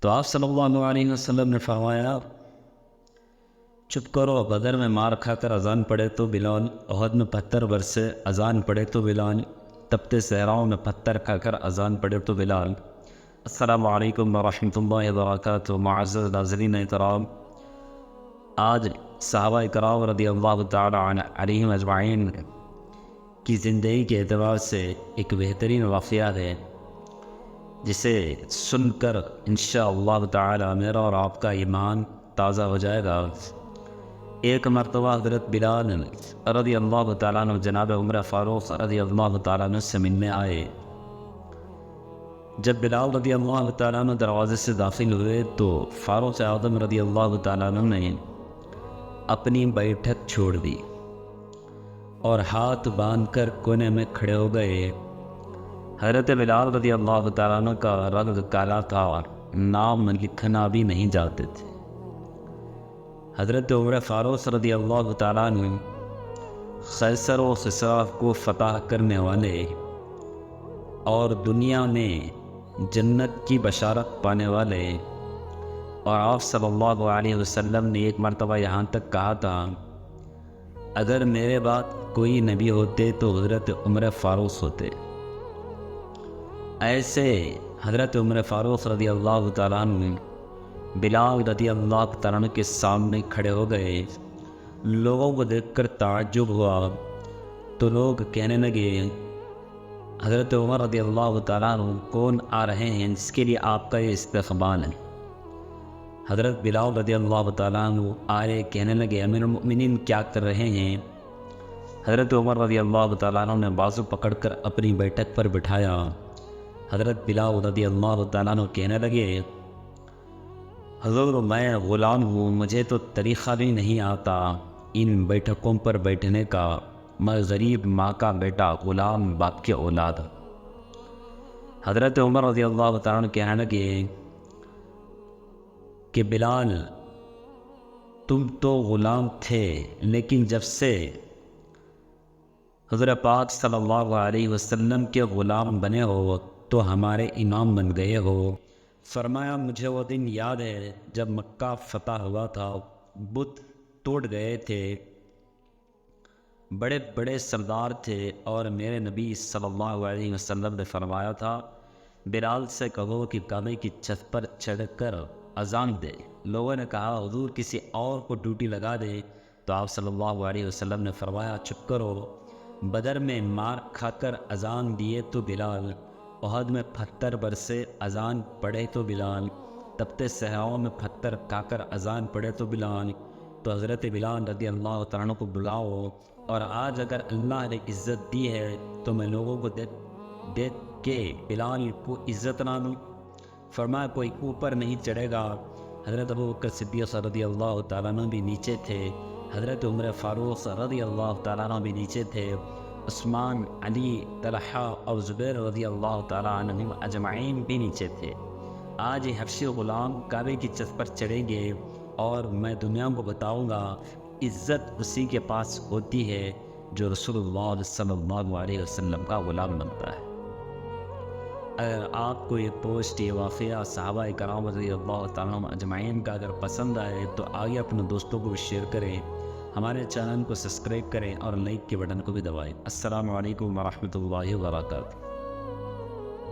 تو آپ صلی اللہ علیہ وسلم نے فرمایا چپ کرو، بدر میں مار کھا کر اذان پڑے تو بلال، احد میں پتھر برسے اذان پڑے تو بلال، تپتے صحراؤں میں پتھر کھا کر اذان پڑے تو بلال۔ السلام علیکم ورحمۃ اللہ وبرکاتہ۔ معزز ناظرین احترام، آج صحابہ کرام رضی اللہ تعالی علیہم اجمعین کی زندگی کے اعتبار سے ایک بہترین واقعہ ہے جسے سن کر انشاءاللہ تعالی میرا اور آپ کا ایمان تازہ ہو جائے گا۔ ایک مرتبہ حضرت بلال رضی اللہ تعالیٰ عنہ جناب عمر فاروق رضی اللہ تعالیٰ عنہ سے ملنے آئے۔ جب بلال رضی اللہ تعالیٰ عنہ دروازے سے داخل ہوئے تو فاروق اعظم رضی اللہ تعالیٰ عنہ نے اپنی بیٹھک چھوڑ دی اور ہاتھ باندھ کر کونے میں کھڑے ہو گئے۔ حضرت بلال رضی اللہ تعالیٰ عنہ کا رنگ کالا تھا، نام لکھنا بھی نہیں جانتے تھے۔ حضرت عمر فاروق رضی اللہ تعالیٰ عنہ خیصر و خسرا کو فتح کرنے والے اور دنیا میں جنت کی بشارت پانے والے، اور آپ صلی اللہ علیہ وسلم نے ایک مرتبہ یہاں تک کہا تھا اگر میرے بعد کوئی نبی ہوتے تو حضرت عمر فاروق ہوتے۔ ایسے حضرت عمر فاروق رضی اللہ تعالیٰ عنہ بلال رضی اللہ تعالیٰ عنہ کے سامنے کھڑے ہو گئے۔ لوگوں کو دیکھ کر تعجب ہوا تو لوگ کہنے لگے حضرت عمر رضی اللہ تعالیٰ عنہ کون آ رہے ہیں جس کے لیے آپ کا یہ استقبال ہے؟ حضرت بلال رضی اللہ تعالیٰ عنہ آئے، کہنے لگے امیر المؤمنین کیا کر رہے ہیں؟ حضرت عمر رضی اللہ تعالیٰ عنہ نے بازو پکڑ کر اپنی بیٹھک پر بٹھایا۔ حضرت بلال رضی اللہ تعالیٰ عنہ کہنے لگے حضور میں غلام ہوں، مجھے تو طریقہ بھی نہیں آتا ان بیٹھکوں پر بیٹھنے کا، میں غریب ماں کا بیٹا، غلام باپ کے اولاد۔ حضرت عمر رضی اللہ تعالیٰ عنہ کہنے لگے کہ بلال تم تو غلام تھے، لیکن جب سے حضرت پاک صلی اللہ علیہ وسلم کے غلام بنے ہو تو ہمارے امام بن گئے ہو۔ فرمایا مجھے وہ دن یاد ہے جب مکہ فتح ہوا تھا، بت ٹوٹ گئے تھے، بڑے بڑے سردار تھے، اور میرے نبی صلی اللہ علیہ وسلم نے فرمایا تھا بلال سے کہو کہ کعبے کی چھت پر چڑھ کر اذان دے۔ لوگوں نے کہا حضور کسی اور کو ڈیوٹی لگا دے، تو آپ صلی اللہ علیہ وسلم نے فرمایا چپ کرو، بدر میں مار کھا کر اذان دیے تو بلال، احد میں پتھر برسے اذان پڑے تو بلال، تپتے صحراؤں میں پتھر کھا کر اذان پڑے تو بلال۔ تو حضرت بلال رضی اللہ تعالیٰ عنہ کو بلاؤ، اور آج اگر اللہ نے عزت دی ہے تو میں لوگوں کو دیکھ کے بلال کو عزت نہ دوں؟ فرمایا کوئی اوپر نہیں چڑھے گا۔ حضرت ابوبکر صدیق رضی اللہ تعالیٰ عنہ بھی نیچے تھے، حضرت عمر فاروق رضی اللہ تعالیٰ عنہ بھی نیچے تھے، عثمان، علی، طلحہ اور زبیر رضی اللہ تعالیٰ عنہ اجمعین بھی نیچے تھے۔ آج یہ حبشی غلام کعبے کی چھت پر چڑھیں گے اور میں دنیا کو بتاؤں گا عزت اسی کے پاس ہوتی ہے جو رسول اللہ صلی اللہ علیہ وسلم کا غلام بنتا ہے۔ اگر آپ کو یہ پوسٹ، یہ واقعہ صحابہ کرام رضی اللہ تعالیٰ عنہ اجمعین کا اگر پسند آئے تو آگے اپنے دوستوں کو بھی شیئر کریں، ہمارے چینل کو سبسکرائب کریں اور لائک کے بٹن کو بھی دبائیں۔ السلام علیکم ورحمۃ اللہ وبرکاتہ۔